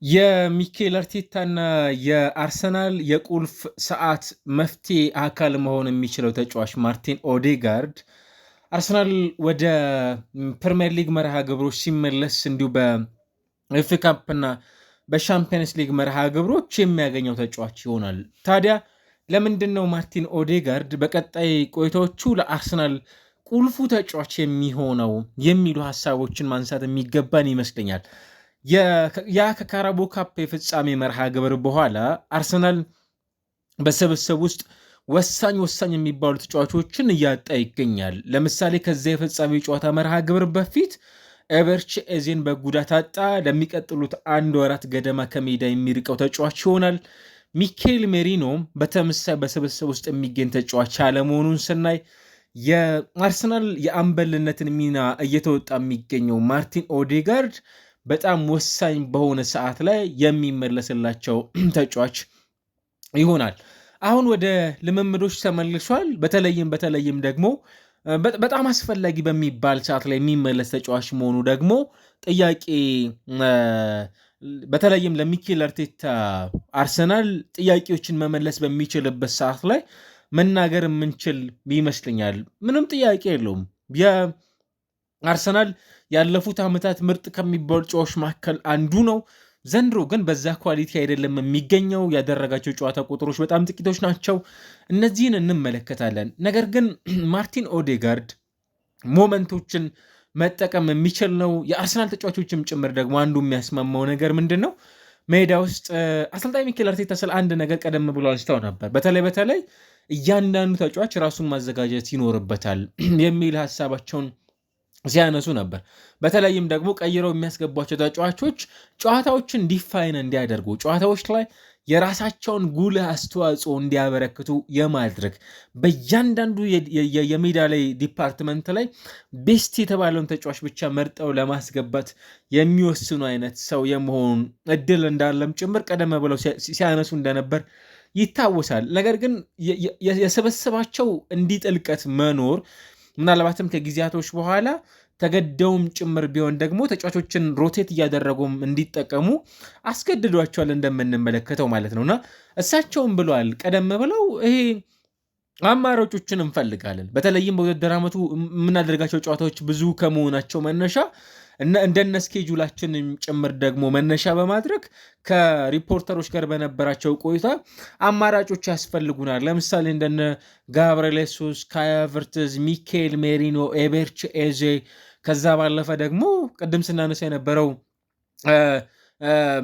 የሚኬል አርቴታና የአርሰናል የቁልፍ ሰዓት መፍትሄ አካል መሆን የሚችለው ተጫዋች ማርቲን ኦዴጋርድ አርሰናል ወደ ፕሪሚየር ሊግ መርሃ ግብሮች ሲመለስ እንዲሁ በኤፍ ኤ ካፕና በሻምፒየንስ ሊግ መርሃ ግብሮች የሚያገኘው ተጫዋች ይሆናል። ታዲያ ለምንድን ነው ማርቲን ኦዴጋርድ በቀጣይ ቆይታዎቹ ለአርሰናል ቁልፉ ተጫዋች የሚሆነው የሚሉ ሀሳቦችን ማንሳት የሚገባን ይመስለኛል። ያ ከካራቦ ካፕ የፍጻሜ መርሃ ግብር በኋላ አርሰናል በስብስብ ውስጥ ወሳኝ የሚባሉ ተጫዋቾችን እያጣ ይገኛል። ለምሳሌ ከዚያ የፍጻሜ ጨዋታ መርሃ ግብር በፊት ኤቨርች ኤዜን በጉዳት አጣ። ለሚቀጥሉት 1 ወራት ገደማ ከሜዳ የሚርቀው ተጫዋች ይሆናል። ሚኬል ሜሪኖ በተመሳሳይ በስብስብ ውስጥ የሚገኝ ተጫዋች አለመሆኑን ስናይ የአርሰናል የአምበልነትን ሚና እየተወጣ የሚገኘው ማርቲን ኦዴጋርድ በጣም ወሳኝ በሆነ ሰዓት ላይ የሚመለስላቸው ተጫዋች ይሆናል። አሁን ወደ ልምምዶች ተመልሷል። በተለይም ደግሞ በጣም አስፈላጊ በሚባል ሰዓት ላይ የሚመለስ ተጫዋች መሆኑ ደግሞ ጥያቄ በተለይም ለሚኬል አርቴታ አርሰናል ጥያቄዎችን መመለስ በሚችልበት ሰዓት ላይ መናገር የምንችል ይመስለኛል። ምንም ጥያቄ የለውም። የአርሰናል ያለፉት ዓመታት ምርጥ ከሚባሉ ጨዋቾች መካከል አንዱ ነው። ዘንድሮ ግን በዛ ኳሊቲ አይደለም የሚገኘው። ያደረጋቸው ጨዋታ ቁጥሮች በጣም ጥቂቶች ናቸው። እነዚህን እንመለከታለን። ነገር ግን ማርቲን ኦዴጋርድ ሞመንቶችን መጠቀም የሚችል ነው። የአርሰናል ተጫዋቾችም ጭምር ደግሞ አንዱ የሚያስማማው ነገር ምንድን ነው? ሜዳ ውስጥ አሰልጣኝ ሚኬል አርቴታ ስለ አንድ ነገር ቀደም ብሎ አንስተው ነበር። በተለይ እያንዳንዱ ተጫዋች ራሱን ማዘጋጀት ይኖርበታል የሚል ሀሳባቸውን ሲያነሱ ነበር። በተለይም ደግሞ ቀይረው የሚያስገቧቸው ተጫዋቾች ጨዋታዎችን ዲፋይን እንዲያደርጉ፣ ጨዋታዎች ላይ የራሳቸውን ጉልህ አስተዋጽኦ እንዲያበረክቱ የማድረግ በእያንዳንዱ የሜዳ ላይ ዲፓርትመንት ላይ ቤስት የተባለውን ተጫዋች ብቻ መርጠው ለማስገባት የሚወስኑ አይነት ሰው የመሆኑን እድል እንዳለም ጭምር ቀደም ብለው ሲያነሱ እንደነበር ይታወሳል። ነገር ግን የስብስባቸው እንዲህ ጥልቀት መኖር ምናልባትም ከጊዜያቶች በኋላ ተገደውም ጭምር ቢሆን ደግሞ ተጫዋቾችን ሮቴት እያደረጉም እንዲጠቀሙ አስገድዷቸዋል እንደምንመለከተው ማለት ነውና እሳቸውም ብለዋል ቀደም ብለው ይሄ አማራጮችን እንፈልጋለን። በተለይም በውድድር ዓመቱ የምናደርጋቸው ጨዋታዎች ብዙ ከመሆናቸው መነሻ እንደነ ስኬጁላችን ጭምር ደግሞ መነሻ በማድረግ ከሪፖርተሮች ጋር በነበራቸው ቆይታ አማራጮች ያስፈልጉናል። ለምሳሌ እንደነ ጋብርኤል ሱስ፣ ካይ ሃቨርትዝ፣ ሚኬል ሜሪኖ፣ ኤቤርች ኤዜ ከዛ ባለፈ ደግሞ ቅድም ስናነሳ የነበረው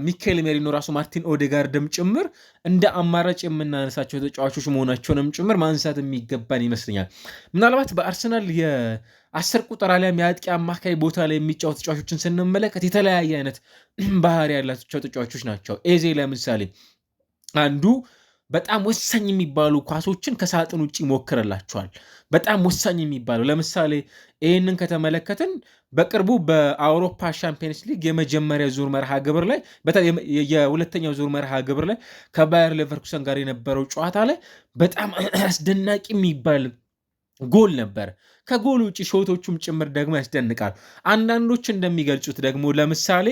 ሚኬል ሜሪኖ ራሱ ማርቲን ኦዴጋርድም ጭምር እንደ አማራጭ የምናነሳቸው ተጫዋቾች መሆናቸውንም ጭምር ማንሳት የሚገባን ይመስለኛል። ምናልባት በአርሰናል የ10 ቁጥር አሊያም የአጥቂ አማካይ ቦታ ላይ የሚጫወቱ ተጫዋቾችን ስንመለከት የተለያየ አይነት ባህሪ ያላቸው ተጫዋቾች ናቸው። ኤዜ ለምሳሌ አንዱ በጣም ወሳኝ የሚባሉ ኳሶችን ከሳጥን ውጭ ይሞክርላቸዋል። በጣም ወሳኝ የሚባሉ ለምሳሌ ይህንን ከተመለከትን በቅርቡ በአውሮፓ ሻምፒየንስ ሊግ የመጀመሪያ ዙር መርሃ ግብር ላይ የሁለተኛው ዙር መርሃ ግብር ላይ ከባየር ሌቨርኩሰን ጋር የነበረው ጨዋታ ላይ በጣም አስደናቂ የሚባል ጎል ነበር። ከጎል ውጭ ሾቶቹም ጭምር ደግሞ ያስደንቃል። አንዳንዶች እንደሚገልጹት ደግሞ ለምሳሌ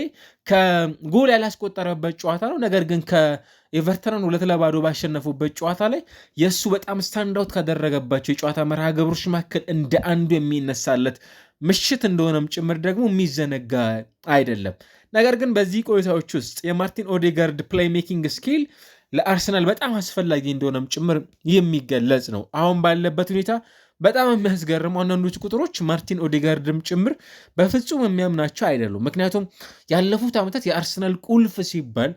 ከጎል ያላስቆጠረበት ጨዋታ ነው፣ ነገር ግን ከኤቨርተንን 2-0 ባሸነፉበት ጨዋታ ላይ የእሱ በጣም ስታንዳውት ካደረገባቸው የጨዋታ መርሃ ግብሮች መካከል እንደ አንዱ የሚነሳለት ምሽት እንደሆነም ጭምር ደግሞ የሚዘነጋ አይደለም። ነገር ግን በዚህ ቆይታዎች ውስጥ የማርቲን ኦዴጋርድ ፕሌይ ሜኪንግ ስኪል ለአርሰናል በጣም አስፈላጊ እንደሆነም ጭምር የሚገለጽ ነው። አሁን ባለበት ሁኔታ በጣም የሚያስገርሙ አንዳንዶች ቁጥሮች ማርቲን ኦዴጋርድም ጭምር በፍጹም የሚያምናቸው አይደሉም። ምክንያቱም ያለፉት ዓመታት የአርሰናል ቁልፍ ሲባል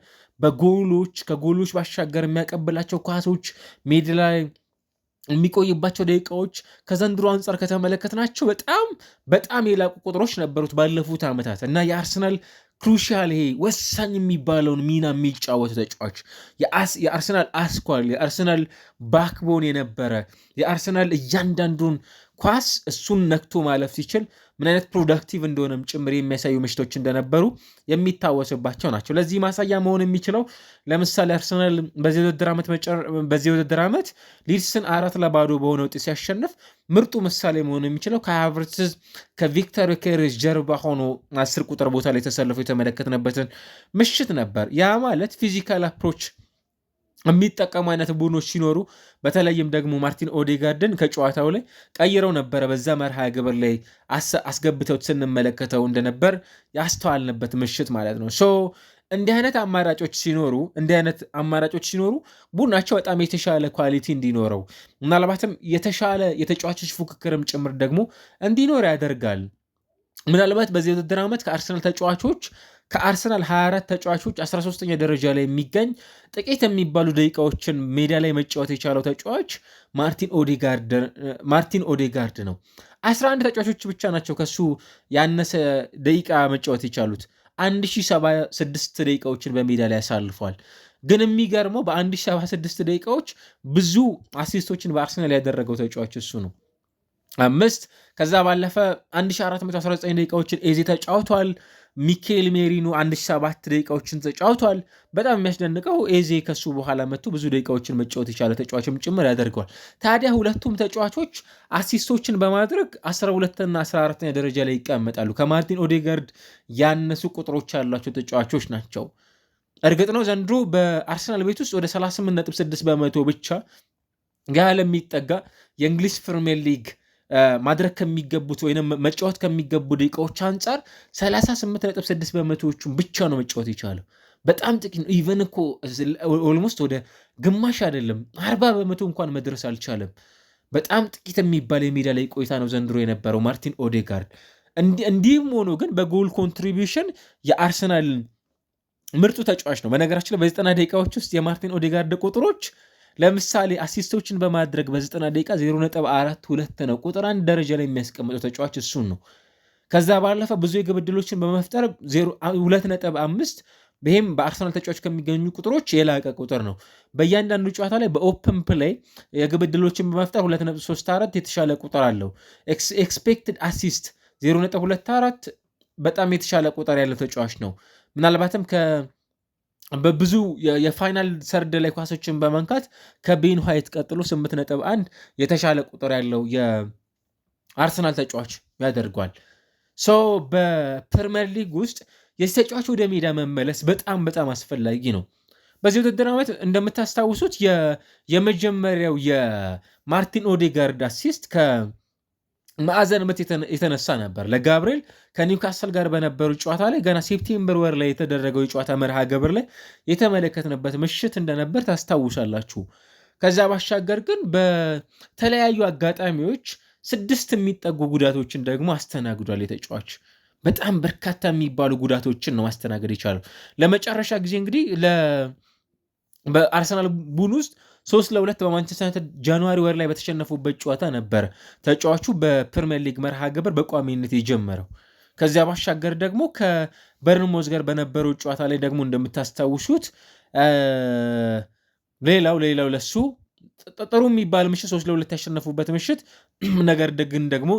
ከጎሎች ባሻገር የሚያቀብላቸው ኳሶች፣ ሜዳ ላይ የሚቆይባቸው ደቂቃዎች ከዘንድሮ አንጻር ከተመለከትናቸው በጣም የላቁ ቁጥሮች ነበሩት ባለፉት ዓመታት እና የአርሰናል ክሩሻል ይሄ ወሳኝ የሚባለውን ሚና የሚጫወት ተጫዋች የአርሰናል አስኳል የአርሰናል ባክቦን የነበረ የአርሰናል እያንዳንዱን ኳስ እሱን ነክቶ ማለፍ ሲችል ምን አይነት ፕሮዳክቲቭ እንደሆነም ጭምር የሚያሳዩ ምሽቶች እንደነበሩ የሚታወስባቸው ናቸው። ለዚህ ማሳያ መሆን የሚችለው ለምሳሌ አርሰናል በዚህ ውድድር ዓመት ሊድስን 4-0 በሆነ ውጤት ሲያሸንፍ ምርጡ ምሳሌ መሆን የሚችለው ካይ ሃቨርትዝ ከቪክተር ዮኬሬስ ጀርባ ሆኖ 10 ቁጥር ቦታ ላይ ተሰልፎ የተመለከትንበትን ምሽት ነበር። ያ ማለት ፊዚካል አፕሮች የሚጠቀሙ አይነት ቡድኖች ሲኖሩ በተለይም ደግሞ ማርቲን ኦዴጋርድን ከጨዋታው ላይ ቀይረው ነበረ በዛ መርሃ ግብር ላይ አስገብተው ስንመለከተው እንደነበር ያስተዋልንበት ምሽት ማለት ነው። እንዲህ አይነት አማራጮች ሲኖሩ ቡድናቸው በጣም የተሻለ ኳሊቲ እንዲኖረው ምናልባትም የተሻለ የተጫዋቾች ፉክክርም ጭምር ደግሞ እንዲኖር ያደርጋል። ምናልባት በዚህ ውድድር ዓመት ከአርሰናል 24 ተጫዋቾች 13ኛ ደረጃ ላይ የሚገኝ ጥቂት የሚባሉ ደቂቃዎችን ሜዳ ላይ መጫወት የቻለው ተጫዋች ማርቲን ኦዴጋርድ ነው። 11 ተጫዋቾች ብቻ ናቸው ከሱ ያነሰ ደቂቃ መጫወት የቻሉት። 1076 ደቂቃዎችን በሜዳ ላይ ያሳልፏል። ግን የሚገርመው በ1076 ደቂቃዎች ብዙ አሲስቶችን በአርሰናል ያደረገው ተጫዋች እሱ ነው። 5 ከዛ ባለፈ 1419 ደቂቃዎችን ኤዜ ተጫውቷል። ሚኬል ሜሪኖ 1007 ደቂቃዎችን ተጫውቷል። በጣም የሚያስደንቀው ኤዜ ከሱ በኋላ መጥቶ ብዙ ደቂቃዎችን መጫወት የቻለ ተጫዋችም ጭምር ያደርገዋል። ታዲያ ሁለቱም ተጫዋቾች አሲስቶችን በማድረግ 12ና 14ኛ ደረጃ ላይ ይቀመጣሉ። ከማርቲን ኦዴጋርድ ያነሱ ቁጥሮች ያሏቸው ተጫዋቾች ናቸው። እርግጥ ነው ዘንድሮ በአርሰናል ቤት ውስጥ ወደ 38.6% ብቻ ያህል የሚጠጋ የእንግሊዝ ፕሪሚየር ሊግ ማድረግ ከሚገቡት ወይም መጫወት ከሚገቡ ደቂቃዎች አንጻር 38.6%ዎቹን ብቻ ነው መጫወት የቻለው። በጣም ጥቂት ነው። ኢቨን እኮ ኦልሞስት ወደ ግማሽ አይደለም 40% እንኳን መድረስ አልቻለም። በጣም ጥቂት የሚባል የሜዳ ላይ ቆይታ ነው ዘንድሮ የነበረው ማርቲን ኦዴጋርድ። እንዲህም ሆኖ ግን በጎል ኮንትሪቢዩሽን የአርሰናል ምርጡ ተጫዋች ነው። በነገራችን ላይ በ90 ደቂቃዎች ውስጥ የማርቲን ኦዴጋርድ ቁጥሮች ለምሳሌ አሲስቶችን በማድረግ በ90 ደቂቃ 0.42 ነው። ቁጥር 1 ደረጃ ላይ የሚያስቀምጠው ተጫዋች እሱን ነው። ከዛ ባለፈ ብዙ የግብ ዕድሎችን በመፍጠር 2.5 ይህም በአርሰናል ተጫዋች ከሚገኙ ቁጥሮች የላቀ ቁጥር ነው። በእያንዳንዱ ጨዋታ ላይ በኦፕን ፕሌይ የግብ ዕድሎችን በመፍጠር 2.34 የተሻለ ቁጥር አለው። ኤክስፔክትድ አሲስት 0.24 በጣም የተሻለ ቁጥር ያለው ተጫዋች ነው። ምናልባትም በብዙ የፋይናል ሰርድ ላይ ኳሶችን በመንካት ከቤን ዋይት ቀጥሎ 8.1 የተሻለ ቁጥር ያለው የአርሰናል ተጫዋች ያደርጓል። በፕሪሚየር ሊግ ውስጥ የዚህ ተጫዋች ወደ ሜዳ መመለስ በጣም በጣም አስፈላጊ ነው። በዚህ ውድድር ዓመት እንደምታስታውሱት የመጀመሪያው የማርቲን ኦዴጋርድ አሲስት ከማዕዘን ምት የተነሳ ነበር። ለጋብርኤል ከኒውካስል ጋር በነበሩ ጨዋታ ላይ ገና ሴፕቴምበር ወር ላይ የተደረገው የጨዋታ መርሃ ግብር ላይ የተመለከትንበት ምሽት እንደነበር ታስታውሳላችሁ። ከዛ ባሻገር ግን በተለያዩ አጋጣሚዎች 6 የሚጠጉ ጉዳቶችን ደግሞ አስተናግዷል። የተጫዋች በጣም በርካታ የሚባሉ ጉዳቶችን ነው ማስተናገድ የቻለው። ለመጨረሻ ጊዜ እንግዲህ በአርሰናል ቡድን ውስጥ 3-2 በማንቸስተር ዩናይትድ ጃንዋሪ ወር ላይ በተሸነፉበት ጨዋታ ነበር ተጫዋቹ በፕሪሚየር ሊግ መርሃ ግብር በቋሚነት የጀመረው። ከዚያ ባሻገር ደግሞ ከበርንሞዝ ጋር በነበረው ጨዋታ ላይ ደግሞ እንደምታስታውሱት ሌላው ለሱ ጥሩ የሚባል ምሽት 3-2 ያሸነፉበት ምሽት፣ ነገር ግን ደግሞ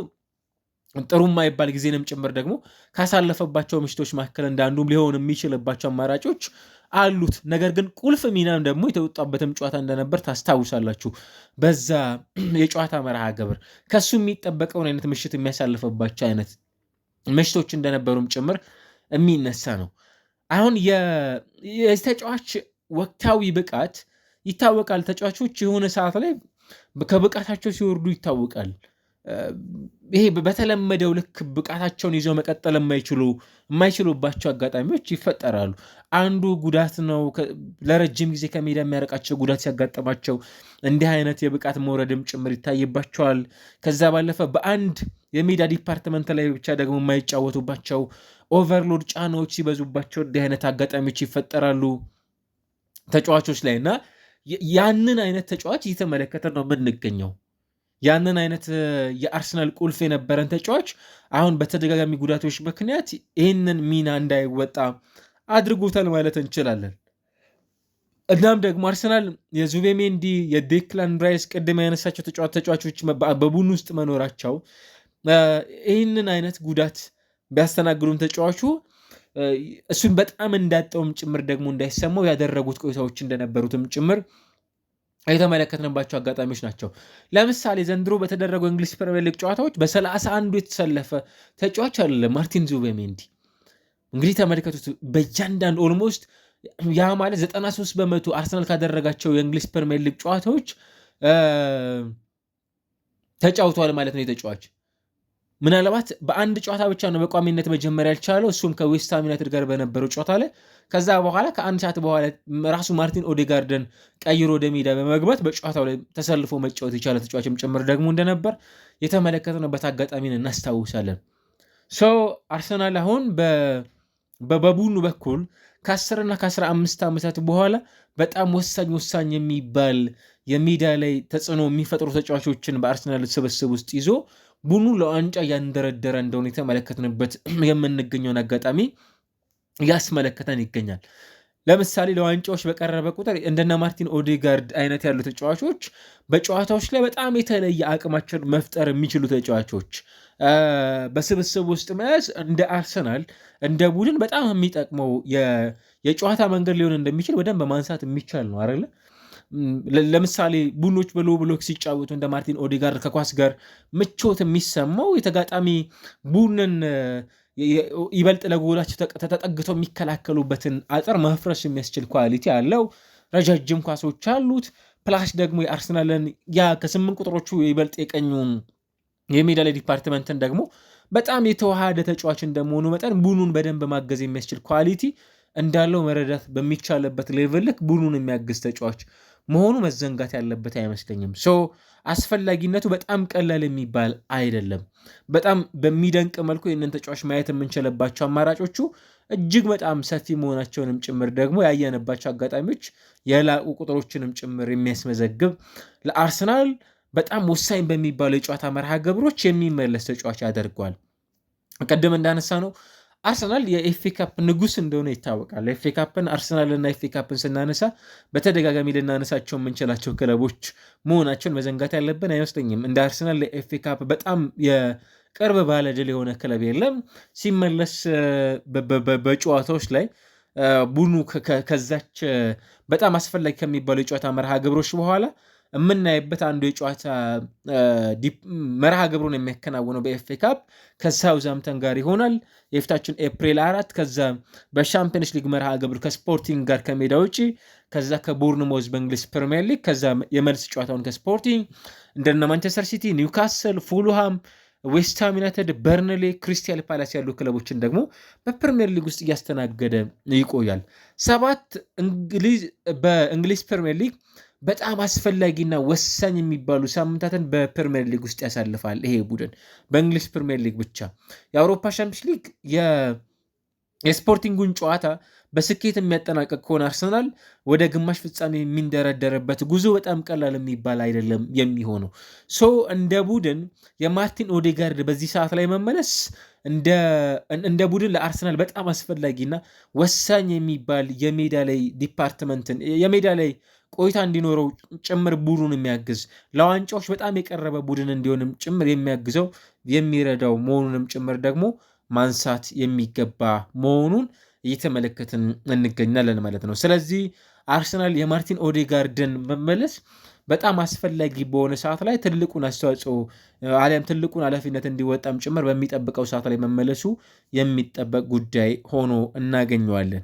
ጥሩ የማይባል ጊዜንም ጭምር ደግሞ ካሳለፈባቸው ምሽቶች መካከል እንዳንዱም ሊሆን የሚችልባቸው አማራጮች አሉት። ነገር ግን ቁልፍ ሚናም ደግሞ የተወጣበትም ጨዋታ እንደነበር ታስታውሳላችሁ። በዛ የጨዋታ መርሃ ግብር ከሱ የሚጠበቀውን አይነት ምሽት የሚያሳልፈባቸው አይነት ምሽቶች እንደነበሩም ጭምር የሚነሳ ነው። አሁን የተጫዋች ወቅታዊ ብቃት ይታወቃል። ተጫዋቾች የሆነ ሰዓት ላይ ከብቃታቸው ሲወርዱ ይታወቃል። ይሄ በተለመደው ልክ ብቃታቸውን ይዘው መቀጠል የማይችሉባቸው አጋጣሚዎች ይፈጠራሉ። አንዱ ጉዳት ነው። ለረጅም ጊዜ ከሜዳ የሚያረቃቸው ጉዳት ሲያጋጥማቸው እንዲህ አይነት የብቃት መውረድም ጭምር ይታይባቸዋል። ከዛ ባለፈ በአንድ የሜዳ ዲፓርትመንት ላይ ብቻ ደግሞ የማይጫወቱባቸው ኦቨርሎድ ጫናዎች ሲበዙባቸው እንዲህ አይነት አጋጣሚዎች ይፈጠራሉ ተጫዋቾች ላይ እና ያንን አይነት ተጫዋች እየተመለከተ ነው የምንገኘው። ያንን አይነት የአርሰናል ቁልፍ የነበረን ተጫዋች አሁን በተደጋጋሚ ጉዳቶች ምክንያት ይህንን ሚና እንዳይወጣ አድርጎታል ማለት እንችላለን። እናም ደግሞ አርሰናል የዙቤሜንዲ የዴክላን ራይስ ቅድም ያነሳቸው ተጫዋቾች በቡድን ውስጥ መኖራቸው ይህንን አይነት ጉዳት ቢያስተናግዱም ተጫዋቹ እሱን በጣም እንዳጣውም ጭምር ደግሞ እንዳይሰማው ያደረጉት ቆይታዎች እንደነበሩትም ጭምር የተመለከትንባቸው አጋጣሚዎች ናቸው። ለምሳሌ ዘንድሮ በተደረገው እንግሊዝ ፕሪሚየር ሊግ ጨዋታዎች በ31 የተሰለፈ ተጫዋች አለ ማርቲን ዙቤሜንዲ። እንግዲህ ተመልከቱት፣ በእያንዳንዱ ኦልሞስት ያ ማለት 93% አርሰናል ካደረጋቸው የእንግሊዝ ፕሪሚየር ሊግ ጨዋታዎች ተጫውቷል ማለት ነው የተጫዋች። ምናልባት በአንድ ጨዋታ ብቻ ነው በቋሚነት መጀመር ያልቻለው፣ እሱም ከዌስትሃም ዩናይትድ ጋር በነበረው ጨዋታ ላይ። ከዛ በኋላ ከአንድ ሰዓት በኋላ ራሱ ማርቲን ኦዴጋርድን ቀይሮ ወደ ሜዳ በመግባት በጨዋታው ላይ ተሰልፎ መጫወት የቻለ ተጫዋችም ጭምር ደግሞ እንደነበር የተመለከትንበት አጋጣሚን እናስታውሳለን። አርሰናል አሁን በቡድኑ በኩል ከ10 እና ከ15 ዓመታት በኋላ በጣም ወሳኝ የሚባል የሜዳ ላይ ተጽዕኖ የሚፈጥሩ ተጫዋቾችን በአርሰናል ስብስብ ውስጥ ይዞ ቡድኑ ለዋንጫ እያንደረደረ እንደሆነ የተመለከትንበት የምንገኘውን አጋጣሚ ያስመለከተን ይገኛል። ለምሳሌ ለዋንጫዎች በቀረበ ቁጥር እንደነ ማርቲን ኦዴጋርድ አይነት ያሉ ተጫዋቾች በጨዋታዎች ላይ በጣም የተለየ አቅማቸውን መፍጠር የሚችሉ ተጫዋቾች በስብስብ ውስጥ መያዝ እንደ አርሰናል እንደ ቡድን በጣም የሚጠቅመው የጨዋታ መንገድ ሊሆን እንደሚችል በደንብ ማንሳት የሚቻል ነው አይደለ? ለምሳሌ ቡድኖች በሎ ብሎክ ሲጫወቱ እንደ ማርቲን ኦዴጋርድ ከኳስ ጋር ምቾት የሚሰማው የተጋጣሚ ቡድንን ይበልጥ ለጎላቸው ተጠግተው የሚከላከሉበትን አጥር መፍረስ የሚያስችል ኳሊቲ አለው። ረጃጅም ኳሶች አሉት። ፕላስ ደግሞ የአርሰናልን ያ ከ8 ቁጥሮቹ ይበልጥ የቀኙ የሜዳ ላይ ዲፓርትመንትን ደግሞ በጣም የተዋሃደ ተጫዋች እንደመሆኑ መጠን ቡድኑን በደንብ ማገዝ የሚያስችል ኳሊቲ እንዳለው መረዳት በሚቻልበት ሌቭል ልክ ቡድኑን የሚያግዝ ተጫዋች መሆኑ መዘንጋት ያለበት አይመስለኝም። አስፈላጊነቱ በጣም ቀላል የሚባል አይደለም። በጣም በሚደንቅ መልኩ ይህንን ተጫዋች ማየት የምንችልባቸው አማራጮቹ እጅግ በጣም ሰፊ መሆናቸውንም ጭምር ደግሞ ያየንባቸው አጋጣሚዎች የላቁ ቁጥሮችንም ጭምር የሚያስመዘግብ ለአርሰናል በጣም ወሳኝ በሚባሉ የጨዋታ መርሃ ግብሮች የሚመለስ ተጫዋች ያደርገዋል። ቅድም እንዳነሳ ነው አርሰናል የኤፍኤ ካፕ ንጉስ እንደሆነ ይታወቃል። ኤፍኤ ካፕን አርሰናልና ኤፍኤ ካፕን ስናነሳ በተደጋጋሚ ልናነሳቸው የምንችላቸው ክለቦች መሆናቸውን መዘንጋት ያለብን አይመስለኝም። እንደ አርሰናል ለኤፍኤ ካፕ በጣም የቅርብ ባለ ድል የሆነ ክለብ የለም። ሲመለስ በጨዋታዎች ላይ ቡድኑ ከዛች በጣም አስፈላጊ ከሚባሉ የጨዋታ መርሃ ግብሮች በኋላ የምናይበት አንዱ የጨዋታ መርሃ ግብሩን የሚያከናውነው በኤፍኤ ካፕ ከሳውዛምተን ጋር ይሆናል የፊታችን ኤፕሪል 4። ከዛ በሻምፒየንስ ሊግ መርሃ ግብር ከስፖርቲንግ ጋር ከሜዳ ውጭ፣ ከዛ ከቦርንሞዝ በእንግሊዝ ፕሪሚየር ሊግ፣ ከዛ የመልስ ጨዋታውን ከስፖርቲንግ እንደነ ማንቸስተር ሲቲ፣ ኒውካስል፣ ፉልሃም፣ ዌስትሃም ዩናይትድ፣ በርንሌ፣ ክሪስታል ፓላስ ያሉ ክለቦችን ደግሞ በፕሪሚየር ሊግ ውስጥ እያስተናገደ ይቆያል። 7 በእንግሊዝ ፕሪሚየር ሊግ በጣም አስፈላጊና ወሳኝ የሚባሉ ሳምንታትን በፕሪሚየር ሊግ ውስጥ ያሳልፋል ይሄ ቡድን። በእንግሊዝ ፕሪሚየር ሊግ ብቻ የአውሮፓ ሻምፒዮንስ ሊግ የስፖርቲንጉን ጨዋታ በስኬት የሚያጠናቀቅ ከሆነ አርሰናል ወደ ግማሽ ፍጻሜ የሚንደረደርበት ጉዞ በጣም ቀላል የሚባል አይደለም የሚሆነው። እንደ ቡድን የማርቲን ኦዴጋርድ በዚህ ሰዓት ላይ መመለስ እንደ ቡድን ለአርሰናል በጣም አስፈላጊና ወሳኝ የሚባል የሜዳ ላይ ዲፓርትመንትን የሜዳ ላይ ቆይታ እንዲኖረው ጭምር ቡድኑን የሚያግዝ ለዋንጫዎች በጣም የቀረበ ቡድን እንዲሆንም ጭምር የሚያግዘው የሚረዳው መሆኑንም ጭምር ደግሞ ማንሳት የሚገባ መሆኑን እየተመለከትን እንገኛለን ማለት ነው። ስለዚህ አርሰናል የማርቲን ኦዴጋርድን መመለስ በጣም አስፈላጊ በሆነ ሰዓት ላይ ትልቁን አስተዋጽኦ አሊያም ትልቁን ኃላፊነት እንዲወጣም ጭምር በሚጠብቀው ሰዓት ላይ መመለሱ የሚጠበቅ ጉዳይ ሆኖ እናገኘዋለን።